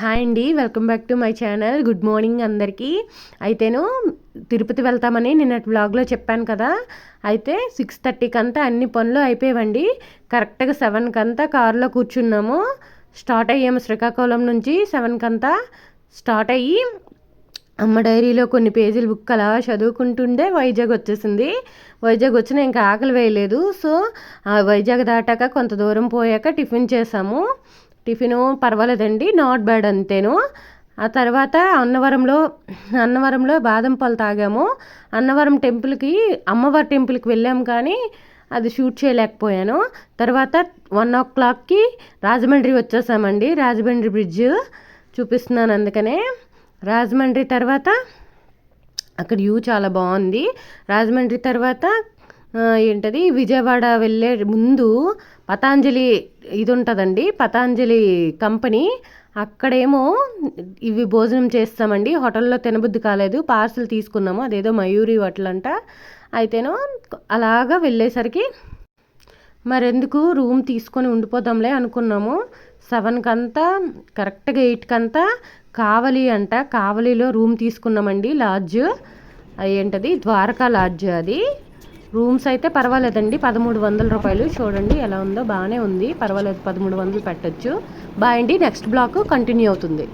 Hi అండి, welcome back to my channel. Good morning అందరికీ. అయితేను తిరుపతి వెళ్తామని నిన్నటి వ్లాగ్లో చెప్పాను కదా. అయితే 6:30కి అంతా అన్ని పనులు అయిపోయావండి. కరెక్ట్గా 7కి అంతా కారులో కూర్చున్నాము. స్టార్ట్ అయ్యాము శ్రీకాకుళం నుంచి. 7కి అంతా స్టార్ట్ అయ్యి అమ్మ డైరీలో కొన్ని పేజీలు బుక్ అలా చదువుకుంటుండే వైజాగ్ వచ్చేసింది. వైజాగ్ వచ్చినా ఇంకా ఆకలి వేయలేదు. సో వైజాగ్ దాటాక కొంత దూరం పోయాక టిఫిన్ చేసాము. టిఫిను పర్వాలేదండి, నాట్ బ్యాడ్ అంతేను. ఆ తర్వాత అన్నవరంలో బాదం పాలు తాగాము. అన్నవరం టెంపుల్కి, అమ్మవారి టెంపుల్కి వెళ్ళాము కానీ అది షూట్ చేయలేకపోయాను. తర్వాత 1 o'clockకి రాజమండ్రి వచ్చేసామండి. రాజమండ్రి బ్రిడ్జ్ చూపిస్తున్నాను అందుకనే. రాజమండ్రి తర్వాత అక్కడ వ్యూ చాలా బాగుంది. రాజమండ్రి తర్వాత ఏంటది, విజయవాడ వెళ్ళే ముందు పతాంజలి ఇది ఉంటుందండి, పతాంజలి కంపెనీ. అక్కడేమో ఇవి భోజనం చేస్తామండి. హోటల్లో తినబుద్ధి కాలేదు, పార్సల్ తీసుకున్నాము. అదేదో మయూరి హోటల్ అంట. అయితేనో అలాగా వెళ్ళేసరికి మరెందుకు రూమ్ తీసుకొని ఉండిపోదాంలే అనుకున్నాము. 7కి అంతా కరెక్ట్గా 8కి అంతా కావలి అంట. కావలిలో రూమ్ తీసుకున్నామండి, లాడ్జ్. ఏంటది, ద్వారకా లాడ్జ్. అది రూమ్స్ అయితే పర్వాలేదండి, 1300 రూపాయలు. చూడండి ఎలా ఉందో, బాగానే ఉంది, పర్వాలేదు, 1300 పెట్టచ్చు. బాయ్ అండి, నెక్స్ట్ బ్లాక్ కంటిన్యూ అవుతుంది.